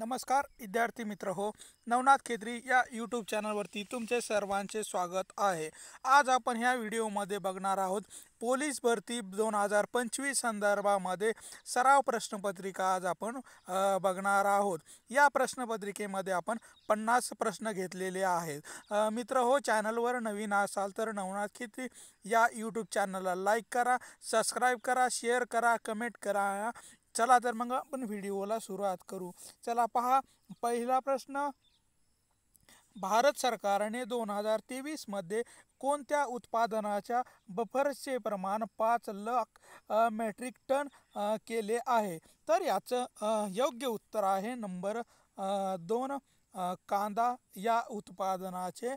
नमस्कार विद्यार्थी मित्र हो, नवनाथ खेत्री या यूट्यूब चॅनलवरती तुमचे सर्वांचे स्वागत आहे। आज आपण ह्या व्हिडिओमध्ये बघणार आहोत पोलीस भरती 2025 संदर्भामध्ये सराव प्रश्नपत्रिका आज आपण बघणार आहोत। या प्रश्नपत्रिकेमध्ये आपण 50 प्रश्न घेतलेले आहेत। मित्र हो, चॅनलवर नवीन असाल तर नवनाथ खेत्री या यूट्यूब चॅनलला लाईक करा, सबस्क्राईब करा, शेअर करा, कमेंट करा। चला तर मग आपण व्हिडिओला सुरुवात करू। चला पहा, पहिला प्रश्न, भारत सरकारने 2023 मध्ये कोणत्या उत्पादनाच्या बफरचे प्रमाण 5 लाख मेट्रिक टन केले आहे? तर याचं योग्य उत्तर आहे नंबर 2, कांदा या उत्पादनाचे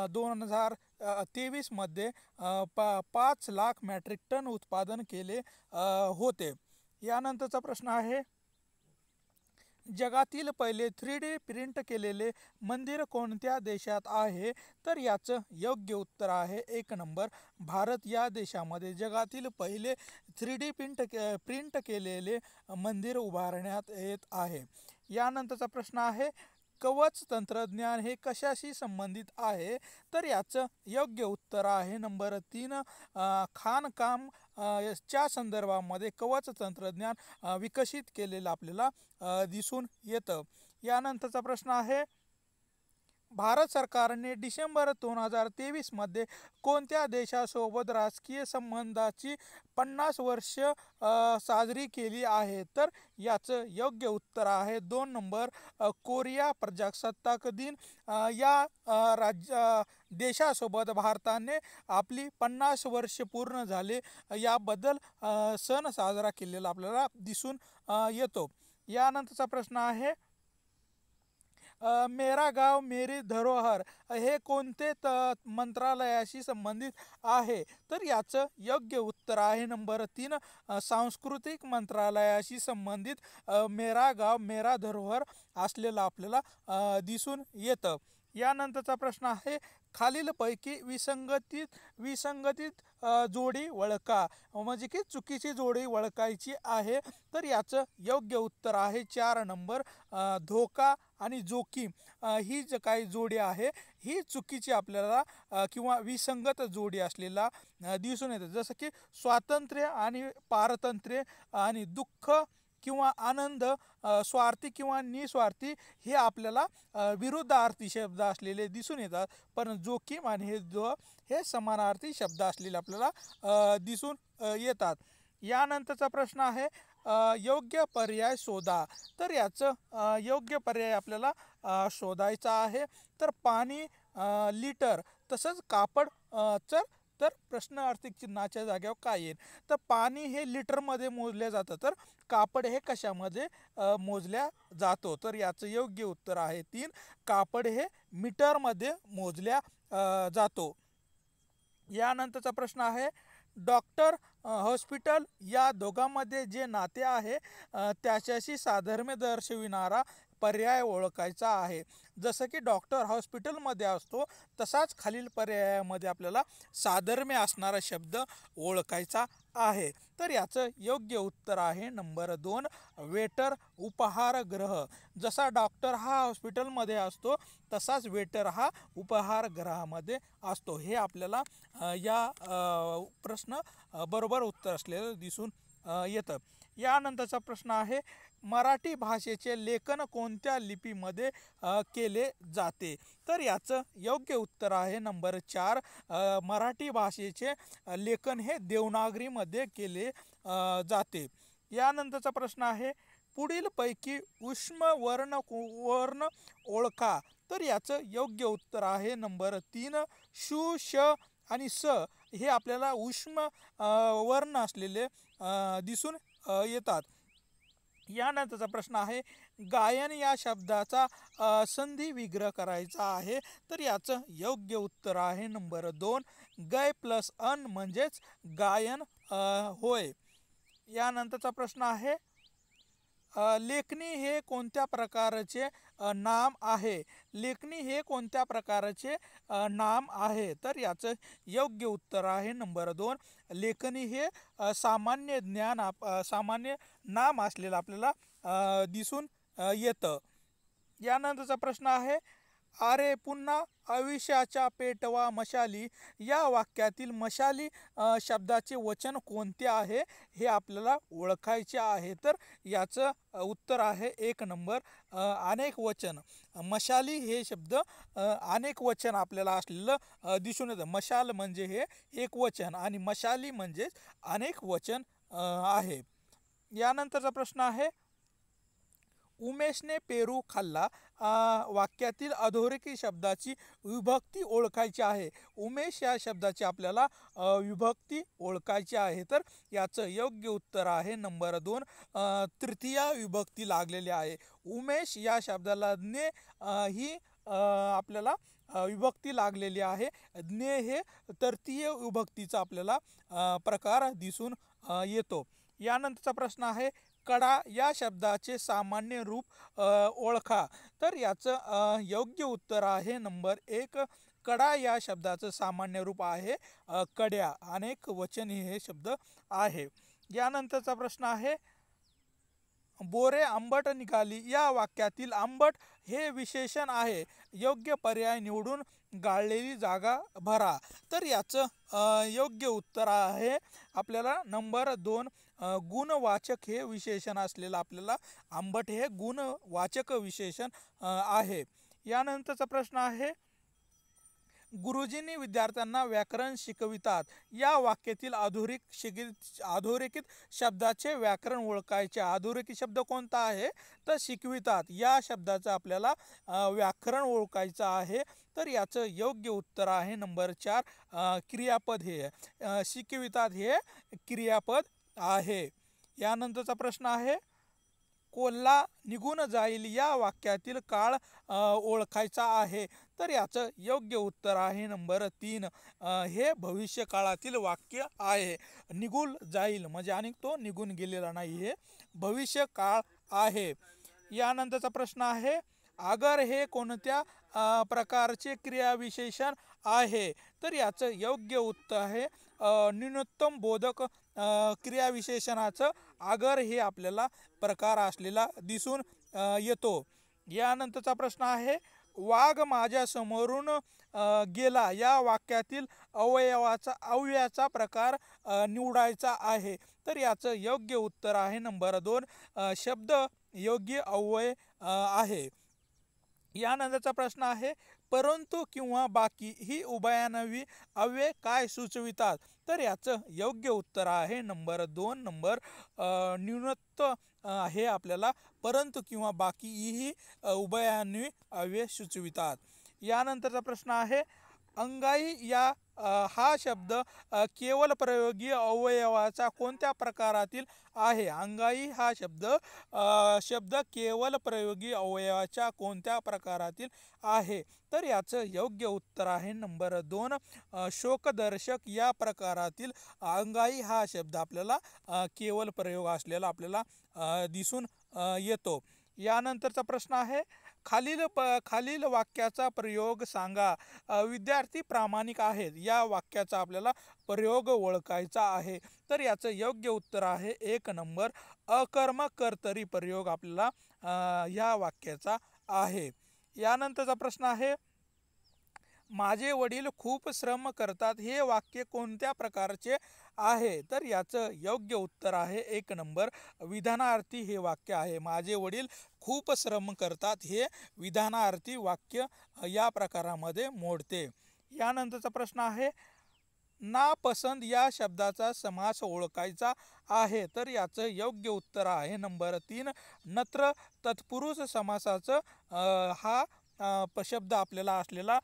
2023 मध्ये 5 लाख मेट्रिक टन उत्पादन केले होते। यानंतरचा प्रश्न आहे, जगातील पहिले 3D प्रिंट केलेले मंदिर कोणत्या देशात आहे? तर याचं योग्य उत्तर आहे 1 नंबर भारत या देशामध्ये जगातील पहिले 3D प्रिंट केलेले मंदिर उभारण्यात येत आहे। यानंतरचा प्रश्न आहे, कवच तंत्रज्ञान हे कशाशी संबंधित आहे? तर याचं योग्य उत्तर आहे नंबर 3, खाणकाम च्या संदर्भामध्ये कवच तंत्रज्ञान विकसित केलेलं आपल्याला दिसून येतं। यानंतरचा प्रश्न आहे, भारत सरकारने डिसेंबर 2023 मध्ये कोणत्या देशासोबत राजकीय संबंधाची 50 वर्ष साजरी केली आहे? तर याचं योग्य उत्तर आहे 2 नंबर कोरिया प्रजासत्ताक दिन या देशासोबत भारताने आपली 50 वर्ष पूर्ण झाले याबद्दल सण साजरा केलेला आपल्याला दिसून येतो। यानंतरचा प्रश्न आहे, मेरा गाव मेरी धरोहर हे कोणते मंत्रालयाशी संबंधित आहे? तर याचं योग्य उत्तर आहे नंबर 3, सांस्कृतिक मंत्रालयाशी संबंधित मेरा गाव मेरा धरोहर असलेलं आपल्याला दिसून येतं। यानंतरचा प्रश्न आहे, खालीलपैकी विसंगतीत जोडी ओळखा, म्हणजे की चुकीची जोडी ओळखायची आहे। तर याचं योग्य उत्तर आहे 4 नंबर धोका आणि जोखीम ही जी काही जोडी आहे ही चुकीची आपल्याला किंवा विसंगत जोडी असलेला दिसून येते। जसं की स्वातंत्र्य आणि पारतंत्र्य आणि दुःख किंवा आनंद, स्वार्थी किंवा निस्वार्थी हे आपल्याला विरुद्धार्थी शब्द असलेले दिसून येतात, पण जोखीम आणि हे समानार्थी शब्द असलेले आपल्याला दिसून येतात। यानंतरचा प्रश्न आहे, योग्य पर्याय शोधा। तर याचं योग्य पर्याय आपल्याला शोधायचा आहे। तर पाणी लिटर, तसंच कापड तर प्रश्नार्थक चिन्हाच्या जागेवर काय येईल? तर पाणी हे लिटरमध्ये मोजले जातं, तर कापड हे कशामध्ये मोजल्या जातो? तर याचं योग्य उत्तर आहे 3, कापड हे मीटरमध्ये मोजल्या जातो। यानंतरचा प्रश्न आहे, डॉक्टर हॉस्पिटल या दोघांमध्ये जे नाते आहे त्याच्याशी साधर्म्य दर्शविणारा पर्याय ओळखायचा आहे। जसं की डॉक्टर हॉस्पिटलमध्ये असतो तसाच खालील पर्यायामध्ये आपल्याला साधर्म्य असणारा शब्द ओळखायचा आहे। तर याचं योग्य उत्तर आहे नंबर 2, वेटर उपहारगृह। जसा डॉक्टर हा हॉस्पिटलमध्ये असतो तसाच वेटर हा उपहारगृहामध्ये असतो। हे आपल्याला या प्रश्न बरोबर उत्तर असलेलं दिसून येतं। यानंतरचा प्रश्न आहे, मराठी भाषेचे लेखन कोणत्या लिपीमध्ये केले जाते? तर याचं योग्य उत्तर आहे नंबर 4, मराठी भाषेचे लेखन हे देवनागरीमध्ये केले जाते। यानंतरचा प्रश्न आहे, पुढीलपैकी उष्म वर्ण ओळखा। तर याचं योग्य उत्तर आहे नंबर 3, शु, श आणि स हे आपल्याला उष्म वर्ण असलेले दिसून येतात। यानंतरचा प्रश्न आहे, गायन या शब्दाचा संधी विग्रह करायचा आहे। तर याचं योग्य उत्तर आहे नंबर 2, गय प्लस अन म्हणजेच गायन होय। यानंतरचा प्रश्न आहे, लेखणी हे कोणत्या प्रकारचे नाम आहे? लेखणी हे कोणत्या प्रकारचे नाम आहे? तर याचं योग्य उत्तर आहे नंबर 2, लेखणी हे सामान्य नाम असलेलं आपल्याला दिसून येतं. यानंतरचा प्रश्न आहे, अरे पुन्हा आयुष्याच्या पेटवा मशाली या वाक्यातील मशाली शब्दाचे वचन कोणते आहे हे आपल्याला ओळखायचे आहे. तर याचं उत्तर आहे 1 नंबर अनेक वचन. मशाली हे शब्द अनेक वचन आपल्याला असलेलं दिसून येतं. मशाल म्हणजे हे एक वचन आणि मशाली म्हणजे अनेक वचन आहे. यानंतरचा प्रश्न आहे, उमेशने पेरू खाल्ला वाक्यातील अधोरेखित शब्दाची विभक्ती ओळखायची आहे. उमेश या शब्दाची आपल्याला विभक्ती ओळखायची आहे. तर याचं योग्य उत्तर आहे नंबर 2 तृतीय विभक्ती लागलेली आहे. उमेश या शब्दाला ज्ञे ही आपल्याला विभक्ती लागलेली आहे. ज्ञे हे तृतीय विभक्तीचा आपल्याला प्रकार दिसून येतो. यानंतरचा प्रश्न आहे, कडा या शब्दाचे सामान्य रूप ओळखा. तर याचं योग्य उत्तर आहे नंबर 1 कडा या शब्दाचं सामान्य रूप आहे कड्या. अनेक वचनी हे शब्द आहे. यानंतरचा प्रश्न आहे, बोरे आंबट निघाली या वाक्यातील आंबट हे विशेषण आहे. योग्य पर्याय निवडून गाळलेली जागा भरा. तर याचं योग्य उत्तर आहे आपल्याला नंबर 2 गुणवाचक हे विशेषण असलेलं आपल्याला आंबट हे गुणवाचक विशेषण आहे. यानंतरचा प्रश्न आहे, गुरुजींनी विद्यार्थ्यांना व्याकरण शिकवितात या वाक्यातील अधोरेखित शब्दाचे व्याकरण ओळखायचे. अधोरेखित शब्द कोणता आहे तर शिकवितात या शब्दाचं आपल्याला व्याकरण ओळखायचं आहे. तर याचं योग्य उत्तर आहे नंबर 4 क्रियापद हे शिकवितात हे क्रियापद आहे. यानंतरचा प्रश्न आहे, कोल्हा निघून जाईल या वाक्यातील काळ ओळखायचा आहे. तर याचं योग्य उत्तर आहे नंबर 3 हे भविष्य काळातील वाक्य आहे. निघून जाईल म्हणजे आणि तो निघून गेलेला नाही, हे भविष्य काळ आहे. यानंतरचा प्रश्न आहे, अगर हे कोणत्या प्रकारचे क्रियाविशेषण आहे. तर याचं योग्य उत्तर आहे न्यूनतम बोधक क्रियाविशेषणाचं अगर हे आपल्याला प्रकार असलेला दिसून येतो. यानंतरचा प्रश्न आहे, वाघ माझ्या समोरून गेला या वाक्यातील अव्ययाचा प्रकार निवडायचा आहे. तर याचं योग्य उत्तर आहे नंबर 2 शब्द योग्य अव्यय आहे. यानंतरचा प्रश्न आहे, परंतु किंवा बाकी ही उभयान्वयी अव्यय काय सुचवितात. तर याचं योग्य उत्तर आहे नंबर 2 नंबर न्यूनत्व हे आपल्याला परंतु किंवा बाकी ही उभयान्वयी अव्यय सुचवितात. यानंतरचा प्रश्न आहे, अंगाई या हा शब्द केवल प्रयोगी अवयवाचा कोणत्या प्रकारातील आहे. अंगाई हा शब्द केवल प्रयोगी अवयवाच्या कोणत्या प्रकारातील आहे. तर याचं योग्य उत्तर आहे नंबर 2 शोकदर्शक या प्रकारातील अंगाई हा शब्द आपल्याला केवल प्रयोग असलेला आपल्याला दिसून येतो. यानंतरचा प्रश्न आहे, खालील वाक्याचा प्रयोग सांगा. विद्यार्थी प्रामाणिक आहेत या वाक्याचा आपल्याला प्रयोग ओळखायचा आहे. तर याचं योग्य उत्तर आहे 1 नंबर अकर्मक कर्तरी प्रयोग आपल्याला या वाक्याचा आहे. यानंतरचा प्रश्न आहे, माझे वडील खूप श्रम करतात हे वाक्य कोणत्या प्रकारचे आहे. तर याचं योग्य उत्तर आहे 1 नंबर विधानार्थी हे वाक्य आहे. माझे वडील खूप श्रम करतात हे विधानार्थी वाक्य या प्रकारामध्ये मोडते. यानंतरचा प्रश्न आहे, नापसंत या शब्दाचा समास ओळखायचा आहे. तर याचं योग्य उत्तर आहे नंबर 3 नत्र तत्पुरुष समासाचं हा शब्द आपल्याला असलेला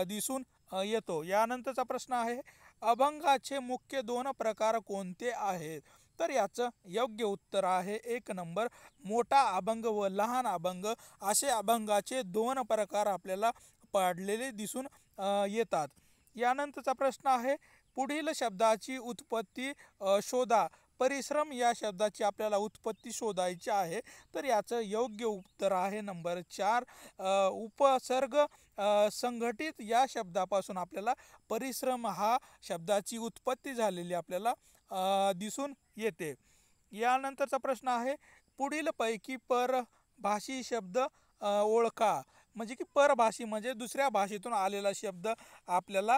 दिसून येतो. यानंतरचा प्रश्न आहे, अभंगाचे मुख्य 2 प्रकार कोणते आहेत. तर याचं योग्य उत्तर आहे 1 नंबर मोठा अभंग व लहान अभंग असे अभंगाचे 2 प्रकार आपल्याला पाडलेले दिसून येतात. यानंतरचा प्रश्न आहे, पुढील शब्दाची उत्पत्ती शोधा. परिश्रम या शब्दाची आपल्याला उत्पत्ती शोधायची आहे. तर याचं योग्य उत्तर आहे नंबर 4 उपसर्ग संघटित या शब्दापासून आपल्याला परिश्रम हा शब्दाची उत्पत्ती झालेली आपल्याला दिसून येते. यानंतरचा प्रश्न आहे, पुढील पैकी भाषी शब्द ओळखा, म्हणजे की परभाषी म्हणजे दुसऱ्या भाषेतून आलेला शब्द आपल्याला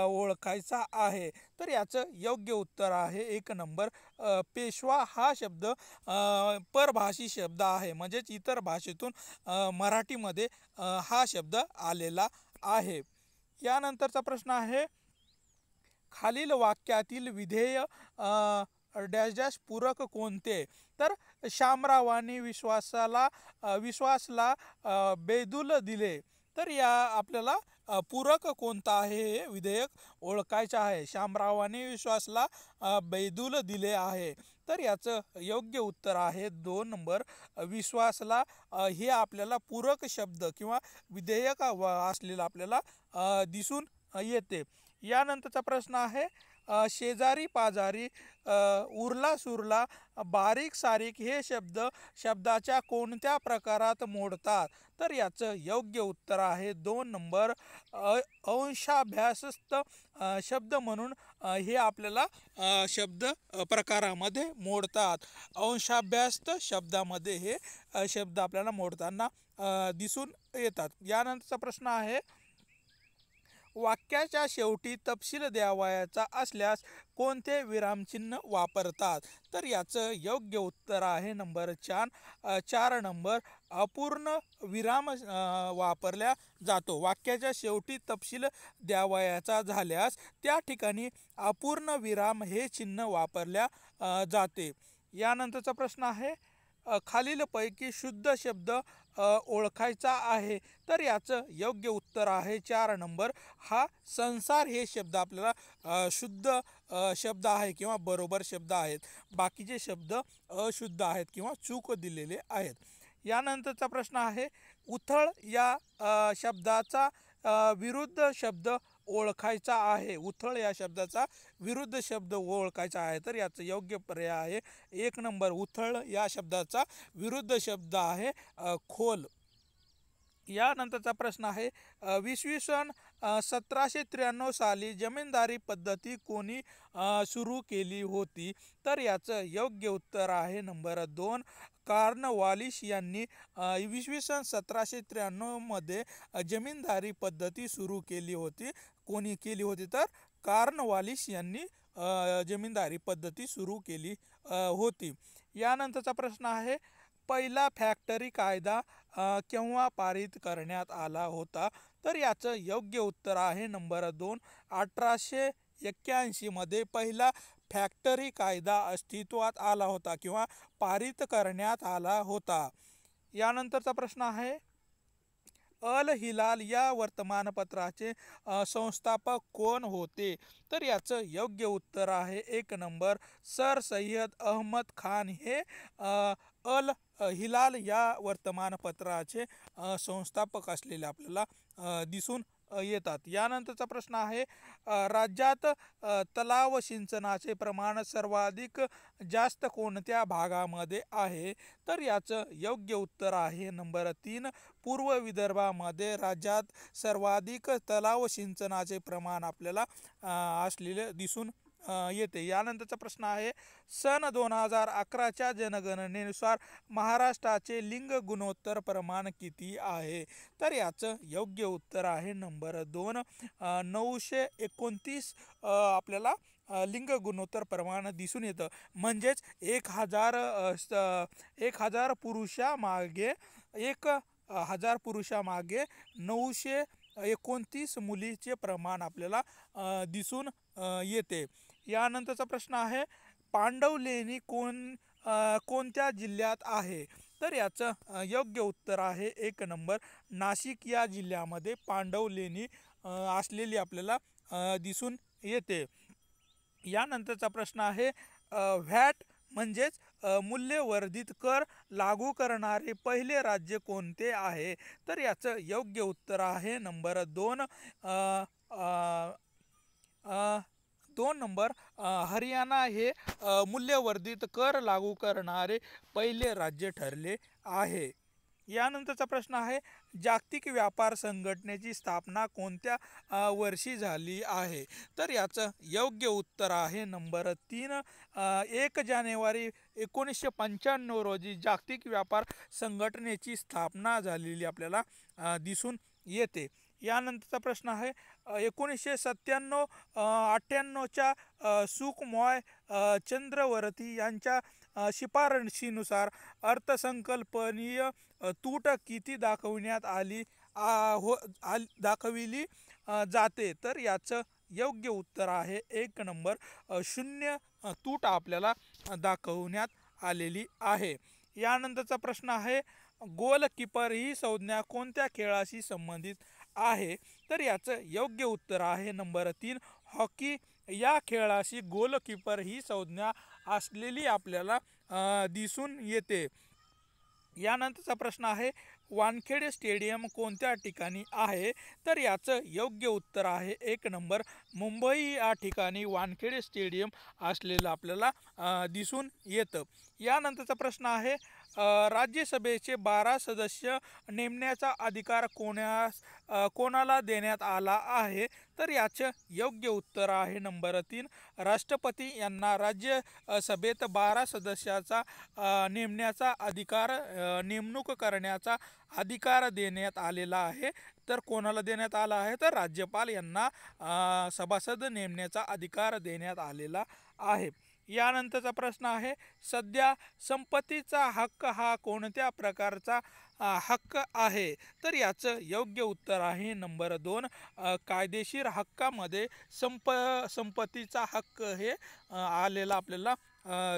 ओळखायचा आहे. तर याचं योग्य उत्तर आहे 1 नंबर पेशवा हा शब्द परभाषी शब्द आहे, म्हणजेच इतर भाषेतून मराठीमध्ये हा शब्द आलेला आहे. यानंतरचा प्रश्न आहे, खालील वाक्यातील विधेय डॅश डॅश पूरक कोणते? तर शामरावांनी विश्वासला बेदूल दिले. तर या आपल्याला पूरक कोणता आहे हे विधेयक ओळखायचे आहे. शामरावांनी विश्वासला बेदूल दिले आहे. तर याचं योग्य उत्तर आहे 2 नंबर विश्वासला. हे आपल्याला पूरक शब्द किंवा विधेयक असलेलं आपल्याला दिसून येते. यानंतरचा प्रश्न आहे, शेजारी पाजारी उरला सुरला बारीक सारीक हे शब्दाच्या कोणत्या प्रकारात मोडतात? तर याचं योग्य उत्तर आहे 2 नंबर अंशाभ्यासस्थ शब्द म्हणून हे आपल्याला शब्द प्रकारामध्ये मोडतात. अंशाभ्यास्त शब्दामध्ये हे शब्द आपल्याला मोडताना दिसून येतात. यानंतरचा प्रश्न आहे, वाक्याच्या शेवटी तपशील द्यावयाचा असल्यास कोणते विरामचिन्ह वापरतात? तर याचं योग्य उत्तर आहे नंबर 4 अपूर्ण विराम वापरल्या जातो. वाक्याच्या शेवटी तपशील द्यावयाचा झाल्यास त्या ठिकाणी अपूर्ण विराम हे चिन्ह वापरल्या जाते. यानंतरचा प्रश्न आहे, खालीलपैकी शुद्ध शब्द ओळखायचा आहे. तर याचं योग्य उत्तर आहे 4 नंबर हा संसार हे शब्द आपल्याला शुद्ध शब्द आहे किंवा बरोबर शब्द आहेत. बाकीचे शब्द अशुद्ध आहेत किंवा चूक दिलेले आहेत. यानंतरचा प्रश्न आहे, उथळ या शब्दाचा विरुद्ध शब्द ओळखायचा आहे. उथळ या शब्दाचा विरुद्ध शब्द ओळखायचा आहे. तर याचं योग्य पर्याय आहे 1 नंबर उथळ या शब्दाचा विरुद्ध शब्द आहे खोल. यानंतरचा प्रश्न आहे, इसवी सन 1793 साली जमीनदारी पद्धती कोणी सुरू केली होती? तर याचं योग्य उत्तर आहे नंबर 2 कॉर्नवालिस यांनी इसवी सन 1793 मध्ये जमीनदारी पद्धती सुरू केली होती. कोणी केली होती? तर कॉर्नवालिस यांनी जमीनदारी पद्धती सुरू केली होती. यानंतरचा प्रश्न आहे, पहिला फॅक्टरी कायदा केव्हा पारित करण्यात आला होता? तर याचं योग्य उत्तर आहे नंबर 2 1881 मध्ये पहिला फॅक्टरी कायदा अस्तित्वात आला होता किंवा पारित करण्यात आला होता. यानंतरचा प्रश्न आहे, अल हिलाल या वर्तमानपत्राचे संस्थापक कोण होते? तर याचं योग्य उत्तर आहे 1 नंबर सर सय्यद अहमद खान हे अल हिलाल या वर्तमानपत्राचे संस्थापक असलेले आपल्याला दिसून येतात. यानंतरचा प्रश्न आहे, राज्यात तलाव सिंचनाचे प्रमाण सर्वाधिक जास्त कोणत्या भागामध्ये आहे? तर याचं योग्य उत्तर आहे नंबर 3 पूर्व विदर्भामध्ये राज्यात सर्वाधिक तलाव सिंचनाचे प्रमाण आपल्याला असलेले दिसून येते. यानंतरचा प्रश्न आहे, सन 2011च्या जनगणनेनुसार महाराष्ट्राचे लिंग गुणोत्तर प्रमाण किती आहे? तर याचं योग्य उत्तर आहे नंबर 2 929 आपल्याला लिंग गुणोत्तर प्रमाण दिसून येतं. म्हणजेच 1000 पुरुषामागे 929 मुलीचे प्रमाण आपल्याला दिसून येते. यानंतरचा प्रश्न आहे, पांडवलेणी कोणत्या जिल्ह्यात आहे? तर याचं योग्य उत्तर आहे 1 नंबर नाशिक या जिल्ह्यामध्ये पांडवलेणी असलेली आपल्याला दिसून येते. यानंतरचा प्रश्न आहे, व्हॅट म्हणजेच मूल्यवर्धित कर लागू करणारे पहिले राज्य कोणते आहे? तर याचं योग्य उत्तर आहे नंबर 2 नंबर हरियाणा हे मूल्यवर्धित कर लागू करणारे पहिले राज्य ठरले आहे. यानंतरचा प्रश्न आहे, जागतिक व्यापार संघटनेची स्थापना कोणत्या वर्षी झाली आहे? तर याचं योग्य उत्तर आहे नंबर 3, 1 जानेवारी 1995 रोजी जागतिक व्यापार संघटनेची स्थापना झालेली आपल्याला दिसून येते. यानंतरचा प्रश्न आहे, 1997 98च्या सुखमॉय चंद्रवर्ती यांच्या शिफारशीनुसार अर्थसंकल्पनीय तूट किती दाखविण्यात दाखविली जाते? तर याचं योग्य उत्तर आहे 1 नंबर 0 तूट आपल्याला दाखवण्यात आलेली आहे. यानंतरचा प्रश्न आहे, गोलकीपर ही संज्ञा कोणत्या खेळाशी संबंधित आहे? तर याचं योग्य उत्तर आहे नंबर 3 हॉकी या खेळाशी गोलकीपर ही संज्ञा असलेली आपल्याला दिसून येते. यानंतरचा प्रश्न आहे, वानखेडे स्टेडियम कोणत्या ठिकाणी आहे? तर याचं योग्य उत्तर आहे 1 नंबर मुंबई या ठिकाणी वानखेडे स्टेडियम असलेलं आपल्याला दिसून येतं. यानंतरचा प्रश्न आहे, राज्यसभेचे 12 सदस्य नेमण्याचा अधिकार कोणाला देण्यात आला आहे? तर याचं योग्य उत्तर आहे नंबर 3 राष्ट्रपती यांना राज्यसभेत 12 सदस्याचा नेमण्याचा अधिकार नेमणूक करण्याचा अधिकार देण्यात आलेला आहे. तर कोणाला देण्यात आला आहे? तर राज्यपाल यांना सभासद नेमण्याचा अधिकार देण्यात आलेला आहे. यानंतरचा प्रश्न आहे, सध्या संपत्तीचा हक्क हा कोणत्या प्रकारचा हक्क आहे? तर याचं योग्य उत्तर आहे नंबर 2 कायदेशीर हक्कामध्ये संपत्तीचा हक्क हे आलेला आपल्याला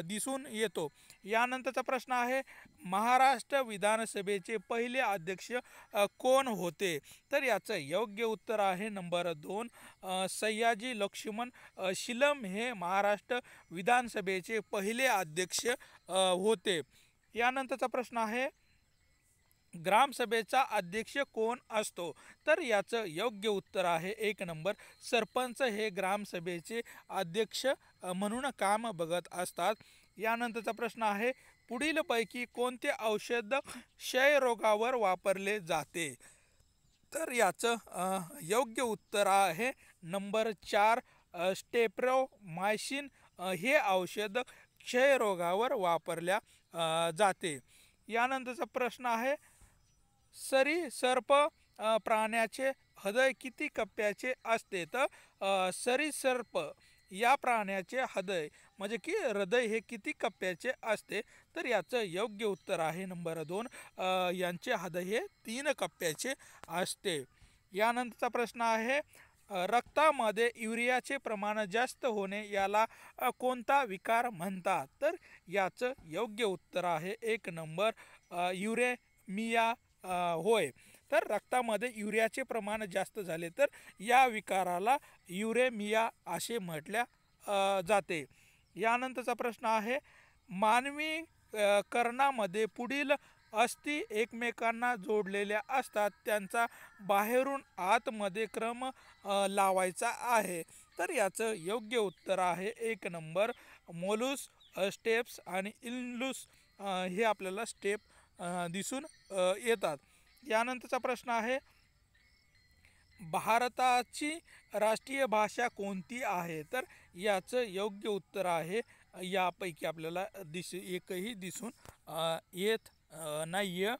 दिसून येतो. यानंतरचा प्रश्न आहे, महाराष्ट्र विधानसभेचे पहिले अध्यक्ष कोण होते? तर याचं योग्य उत्तर आहे नंबर 2 सयाजी लक्ष्मण शिलम हे महाराष्ट्र विधानसभेचे पहिले अध्यक्ष होते. यानंतरचा प्रश्न आहे, ग्रामसभेचा अध्यक्ष कोण असतो? तर याचं योग्य उत्तर आहे 1 नंबर सरपंच हे ग्रामसभेचे अध्यक्ष म्हणून काम बघत असतात. यानंतरचा प्रश्न आहे, पुढीलपैकी कोणते औषध क्षयरोगावर वापरले जाते? तर याचं योग्य उत्तर आहे नंबर 4 स्टेप्रोमायसिन हे औषध क्षयरोगावर वापरल्या जाते. यानंतरचा प्रश्न आहे, सरीसर्प प्राण्याचे हृदय किती कप्प्याचे असते? तर सरीसर्प या प्राण्याचे म्हणजे की हृदय हे किती कप्प्याचे असते? तर याचं योग्य उत्तर आहे नंबर 2 यांचे हृदय हे 3 कप्प्याचे असते. यानंतरचा प्रश्न आहे, रक्तामध्ये युरियाचे प्रमाण जास्त होणे याला कोणता विकार म्हणतात? तर याचं योग्य उत्तर आहे 1 नंबर युरेमिया होय. तर रक्तामध्ये युरियाचे प्रमाण जास्त झाले तर या विकाराला युरेमिया असे म्हटल्या जाते. यानंतरचा प्रश्न आहे, मानवी कर्णामध्ये पुढील अस्थी एकमेकांना जोडलेल्या असतात त्यांचा बाहेरून आतमध्ये क्रम लावायचा आहे. तर याचं योग्य उत्तर आहे 1 नंबर मोलूस स्टेप्स आणि इल्लूस हे आपल्याला स्टेप दिसून येतात. यानंतरचा प्रश्न आहे, भारताची राष्ट्रीय भाषा कोणती आहे? तर याचं योग्य उत्तर आहे यापैकी आपल्याला एकही दिसून येत नाही आहे.